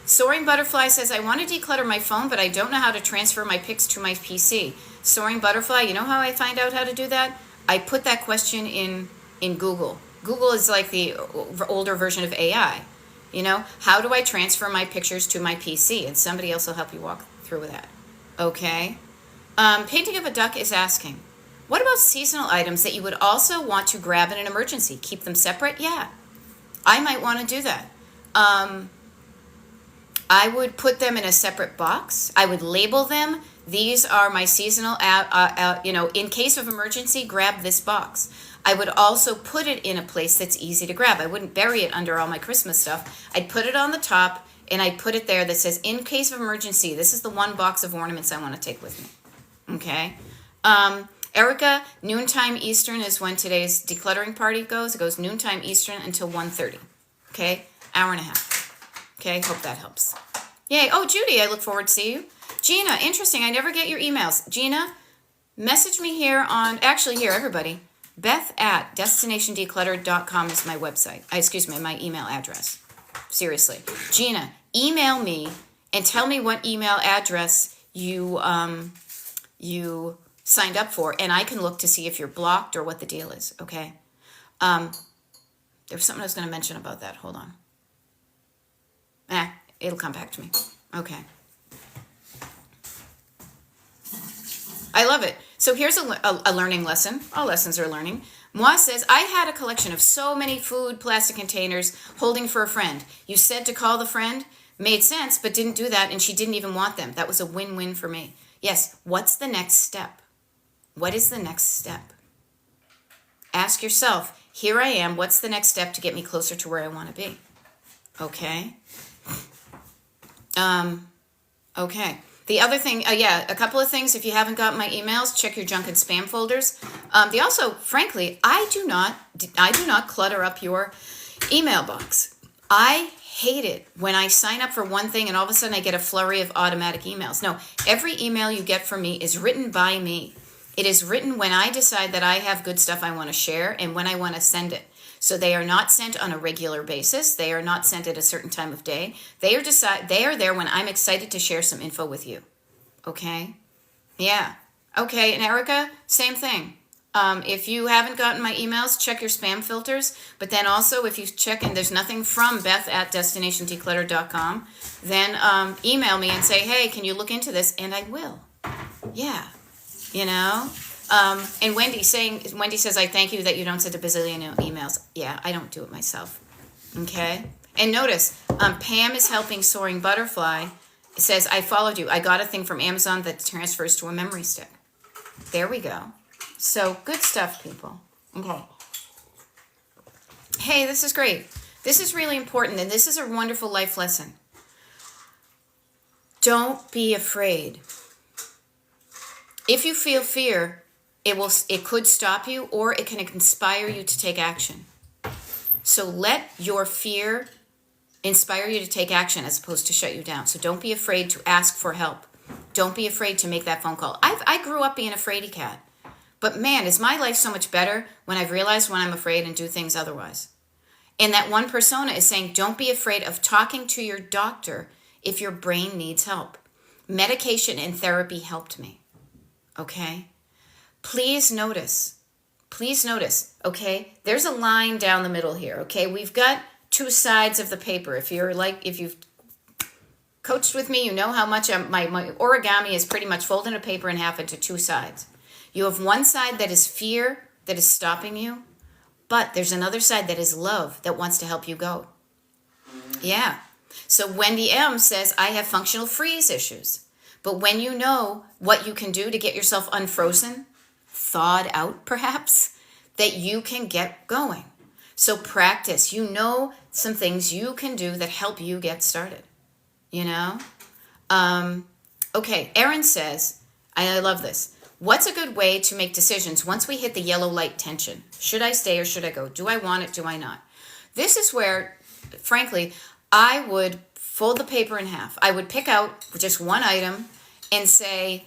Soaring Butterfly says, I want to declutter my phone, but I don't know how to transfer my pics to my PC. Soaring Butterfly, you know how I find out how to do that? I put that question in Google. Google is like the older version of AI. You know, how do I transfer my pictures to my PC? And somebody else will help you walk through that. Okay? Painting of a Duck is asking, what about seasonal items that you would also want to grab in an emergency? Keep them separate? Yeah. I might want to do that. I would put them in a separate box. I would label them. These are my seasonal, in case of emergency, grab this box. I would also put it in a place that's easy to grab. I wouldn't bury it under all my Christmas stuff. I'd put it on the top, and I'd put it there that says, in case of emergency, this is the one box of ornaments I want to take with me. Okay? Erica, noontime Eastern is when today's decluttering party goes. It goes noontime Eastern until 1:30. Okay? Hour and a half. Okay, hope that helps. Yay. Oh, Judy, I look forward to see you. Gina, interesting. I never get your emails. Gina, message me here here, everybody. Beth at destinationdecluttered.com is my website. My email address. Seriously. Gina, email me and tell me what email address you signed up for, and I can look to see if you're blocked or what the deal is, okay? There was something I was going to mention about that. Hold on. It'll come back to me. Okay. I love it. So here's a learning lesson. All lessons are learning. Moi says, I had a collection of so many food plastic containers holding for a friend. You said to call the friend. Made sense, but didn't do that, and she didn't even want them. That was a win-win for me. Yes, what's the next step? What is the next step? Ask yourself, here I am, what's the next step to get me closer to where I want to be? Okay? Okay. The other thing, a couple of things. If you haven't got my emails, check your junk and spam folders. Frankly, I do not clutter up your email box. I hate it when I sign up for one thing and all of a sudden I get a flurry of automatic emails. No, every email you get from me is written by me. It is written when I decide that I have good stuff I want to share and when I want to send it. So they are not sent on a regular basis. They are not sent at a certain time of day. They are there when I'm excited to share some info with you. Okay? Yeah. Okay, and Erica, same thing. If you haven't gotten my emails, check your spam filters. But then also, if you check and there's nothing from Beth at destinationdecluttered.com, then email me and say, hey, can you look into this? And I will. Yeah. You know? And Wendy says, I thank you that you don't send a bazillion emails. Yeah, I don't do it myself. Okay? And notice, Pam is helping Soaring Butterfly. It says, I followed you. I got a thing from Amazon that transfers to a memory stick. There we go. So, good stuff, people. Okay. Hey, this is great. This is really important, and this is a wonderful life lesson. Don't be afraid. If you feel fear, it could stop you, or it can inspire you to take action. So let your fear inspire you to take action as opposed to shut you down. So don't be afraid to ask for help. Don't be afraid to make that phone call. I grew up being a fraidy cat. But man, is my life so much better when I've realized when I'm afraid and do things otherwise. And that one persona is saying, don't be afraid of talking to your doctor if your brain needs help. Medication and therapy helped me. Okay? Please notice, okay? There's a line down the middle here, okay? We've got two sides of the paper. If you've coached with me, you know how much my origami is pretty much folding a paper in half into two sides. You have one side that is fear that is stopping you. But there's another side that is love that wants to help you go. Yeah. So Wendy M says, I have functional freeze issues. But when you know what you can do to get yourself unfrozen, thawed out perhaps, that you can get going. So practice. You know some things you can do that help you get started. You know? Okay, Erin says, I love this. What's a good way to make decisions once we hit the yellow light tension? Should I stay or should I go? Do I want it? Do I not? This is where, frankly, I would fold the paper in half. I would pick out just one item and say,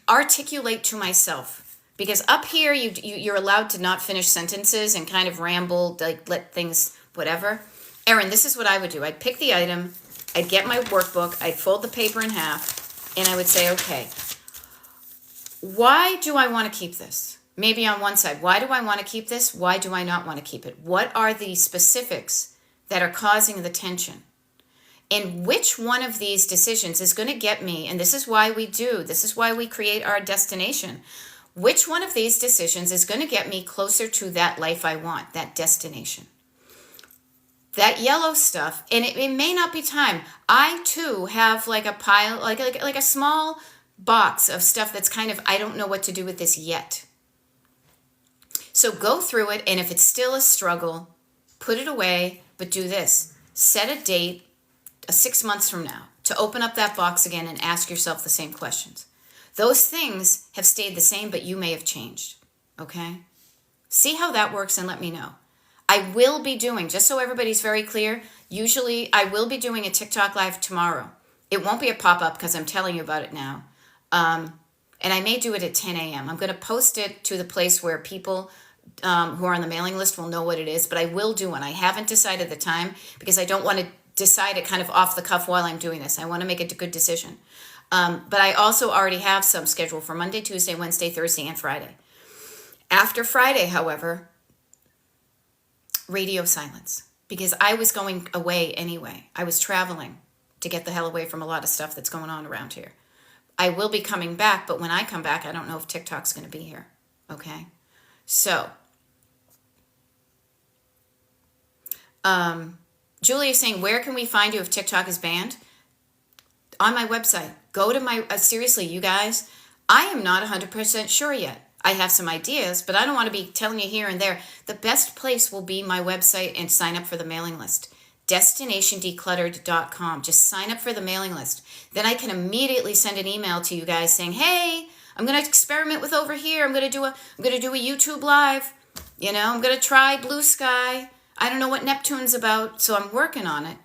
articulate to myself. Because up here, you're allowed to not finish sentences and kind of ramble, like let things, whatever. Erin, this is what I would do. I'd pick the item, I'd get my workbook, I'd fold the paper in half, and I would say, okay, why do I want to keep this? Maybe on one side, why do I want to keep this? Why do I not want to keep it? What are the specifics that are causing the tension? And which one of these decisions is going to get me, and this is why we create our destination. Which one of these decisions is going to get me closer to that life I want, that destination? That yellow stuff, and it may not be time. I too have like a pile, like a small box of stuff that's kind of, I don't know what to do with this yet. So go through it, and if it's still a struggle, put it away, but do this. Set a date 6 months from now to open up that box again and ask yourself the same questions. Those things have stayed the same, but you may have changed, okay? See how that works and let me know. I will be doing, just so everybody's very clear, usually I will be doing a TikTok live tomorrow. It won't be a pop-up because I'm telling you about it now. And I may do it at 10 a.m. I'm going to post it to the place where people who are on the mailing list will know what it is, but I will do one. I haven't decided the time because I don't want to decide it kind of off the cuff while I'm doing this. I want to make a good decision. But I also already have some scheduled for Monday, Tuesday, Wednesday, Thursday, and Friday. After Friday, however, radio silence, because I was going away anyway. I was traveling to get the hell away from a lot of stuff that's going on around here. I will be coming back, but when I come back, I don't know if TikTok's going to be here. Okay? So, Julie is saying, where can we find you if TikTok is banned? On my website. Go to my, seriously, you guys, I am not 100% sure yet. I have some ideas, but I don't want to be telling you here and there. The best place will be my website and sign up for the mailing list. DestinationDecluttered.com. Just sign up for the mailing list. Then I can immediately send an email to you guys saying, hey, I'm going to experiment with over here. I'm going to do a YouTube live. You know, I'm going to try Blue Sky. I don't know what Neptune's about, so I'm working on it.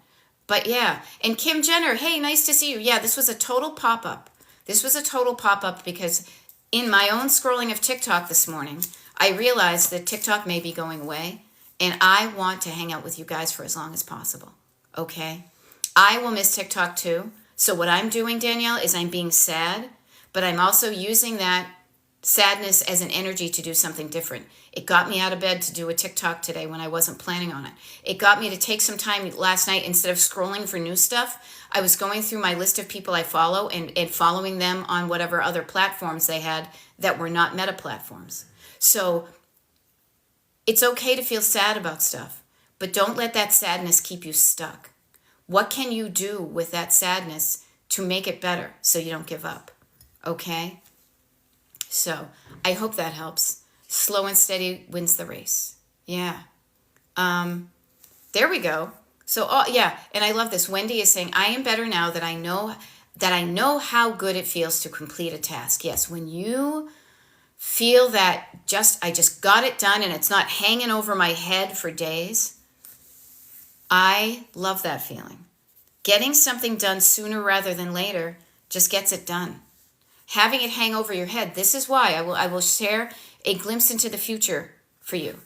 But yeah, and Kim Jenner, hey, nice to see you. Yeah, this was a total pop-up. This was a total pop-up because in my own scrolling of TikTok this morning, I realized that TikTok may be going away, and I want to hang out with you guys for as long as possible, okay? I will miss TikTok too. So what I'm doing, Danielle, is I'm being sad, but I'm also using that sadness as an energy to do something different. It got me out of bed to do a TikTok today when I wasn't planning on it. It got me to take some time last night. Instead of scrolling for new stuff, I was going through my list of people I follow and following them on whatever other platforms they had that were not Meta platforms. So it's okay to feel sad about stuff, but don't let that sadness keep you stuck. What can you do with that sadness to make it better so you don't give up? Okay? So I hope that helps. Slow and steady wins the race. Yeah. There we go. So, yeah. And I love this. Wendy is saying, I am better now that I know how good it feels to complete a task. Yes. When you feel that I just got it done and it's not hanging over my head for days. I love that feeling. Getting something done sooner rather than later just gets it done. Having it hang over your head. This is why I will share a glimpse into the future for you.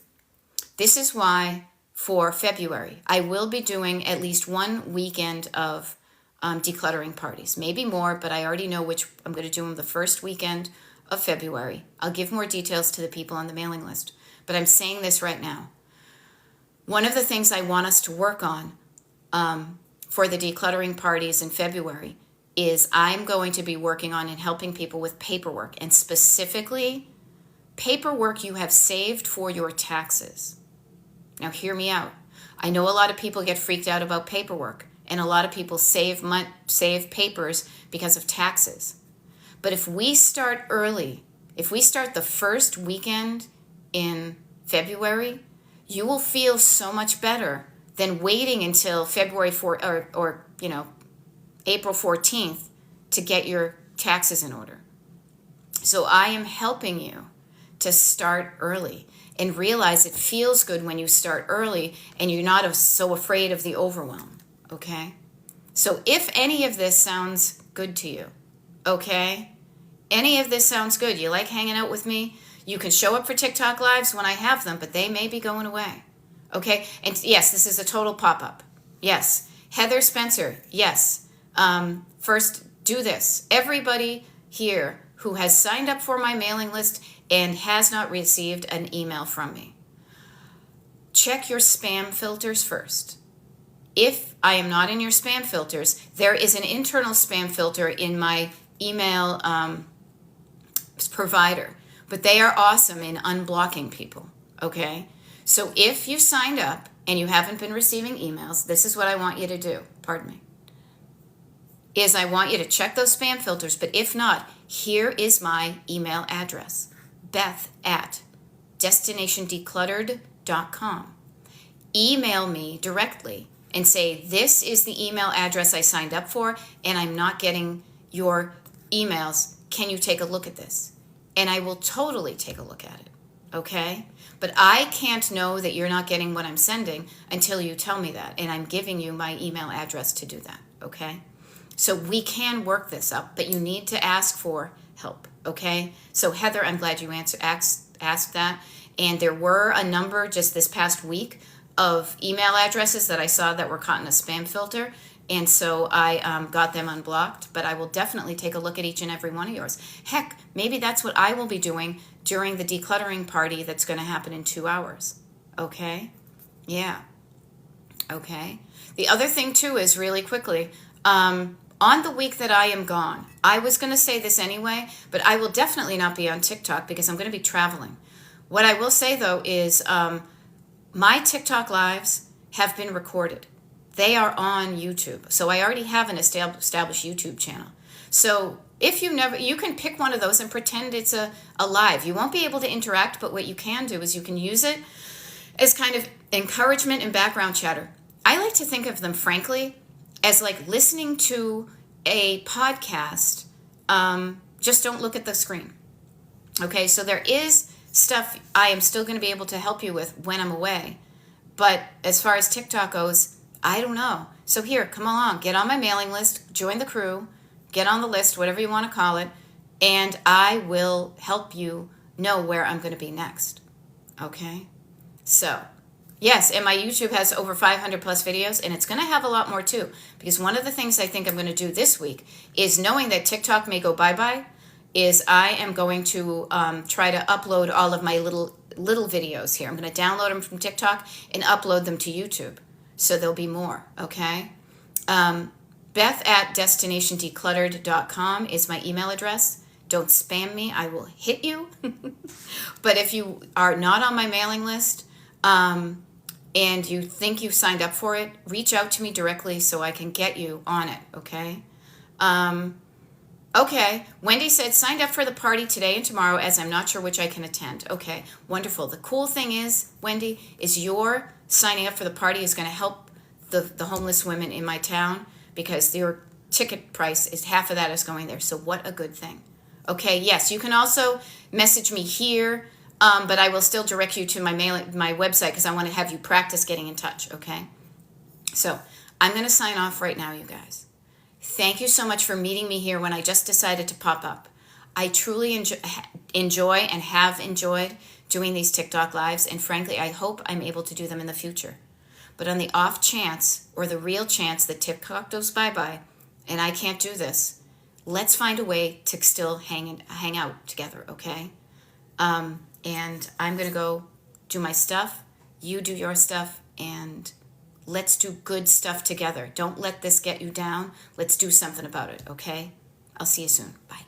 This is why for February, I will be doing at least one weekend of decluttering parties. Maybe more, but I already know which I'm going to do them the first weekend of February. I'll give more details to the people on the mailing list. But I'm saying this right now. One of the things I want us to work on for the decluttering parties in February is I'm going to be working on and helping people with paperwork, and specifically paperwork you have saved for your taxes. Now hear me out. I know a lot of people get freaked out about paperwork, and a lot of people save papers because of taxes. But if we start early, if we start the first weekend in February, you will feel so much better than waiting until February 4 or April 14th to get your taxes in order. So I am helping you to start early and realize it feels good when you start early and you're not so afraid of the overwhelm, okay? So if any of this sounds good to you, okay? Any of this sounds good. You like hanging out with me? You can show up for TikTok lives when I have them, but they may be going away, okay? And yes, this is a total pop-up. Yes. Heather Spencer, yes. First, do this. Everybody here who has signed up for my mailing list and has not received an email from me, check your spam filters first. If I am not in your spam filters, there is an internal spam filter in my email provider, but they are awesome in unblocking people, okay? So if you signed up and you haven't been receiving emails, this is what I want you to do, pardon me, is I want you to check those spam filters, but if not, here is my email address, beth@destinationdecluttered.com. Email me directly and say, this is the email address I signed up for, and I'm not getting your emails. Can you take a look at this? And I will totally take a look at it, okay? But I can't know that you're not getting what I'm sending until you tell me that, and I'm giving you my email address to do that, okay? So we can work this up, but you need to ask for help, okay? So Heather, I'm glad you asked that. And there were a number just this past week of email addresses that I saw that were caught in a spam filter. And so I got them unblocked, but I will definitely take a look at each and every one of yours. Heck, maybe that's what I will be doing during the decluttering party that's going to happen in 2 hours, okay? Yeah, okay. The other thing, too, is really quickly, on the week that I am gone, I was going to say this anyway, but I will definitely not be on TikTok because I'm going to be traveling. What I will say, though, is my TikTok lives have been recorded. They are on YouTube. So I already have an established YouTube channel. So if you can pick one of those and pretend it's a live. You won't be able to interact, but what you can do is you can use it as kind of encouragement and background chatter. I like to think of them, frankly, as like listening to a podcast. Just don't look at the screen. Okay, so there is stuff I am still going to be able to help you with when I'm away. But as far as TikTok goes, I don't know. So here, come along, get on my mailing list, join the crew, get on the list, whatever you want to call it, and I will help you know where I'm going to be next. Okay? So, yes, and my YouTube has over 500 plus videos, and it's going to have a lot more too. Because one of the things I think I'm going to do this week is, knowing that TikTok may go bye-bye, is I am going to try to upload all of my little videos here. I'm going to download them from TikTok and upload them to YouTube. So there'll be more, okay? Beth@destinationdecluttered.com is my email address. Don't spam me. I will hit you. But if you are not on my mailing list and you think you've signed up for it, reach out to me directly so I can get you on it, okay? Okay, Wendy said, signed up for the party today and tomorrow as I'm not sure which I can attend. Okay, wonderful. The cool thing is, Wendy, is your signing up for the party is going to help the homeless women in my town, because your ticket price is half of that is going there. So what a good thing. Okay, yes, you can also message me here, but I will still direct you to my website because I want to have you practice getting in touch, okay? So I'm going to sign off right now, you guys. Thank you so much for meeting me here when I just decided to pop up. I truly enjoy and have enjoyed doing these TikTok lives, and frankly, I hope I'm able to do them in the future. But on the off chance, or the real chance, that TikTok goes bye-bye and I can't do this, let's find a way to still hang out together, okay? And I'm going to go do my stuff, you do your stuff, and let's do good stuff together. Don't let this get you down. Let's do something about it, okay? I'll see you soon. Bye.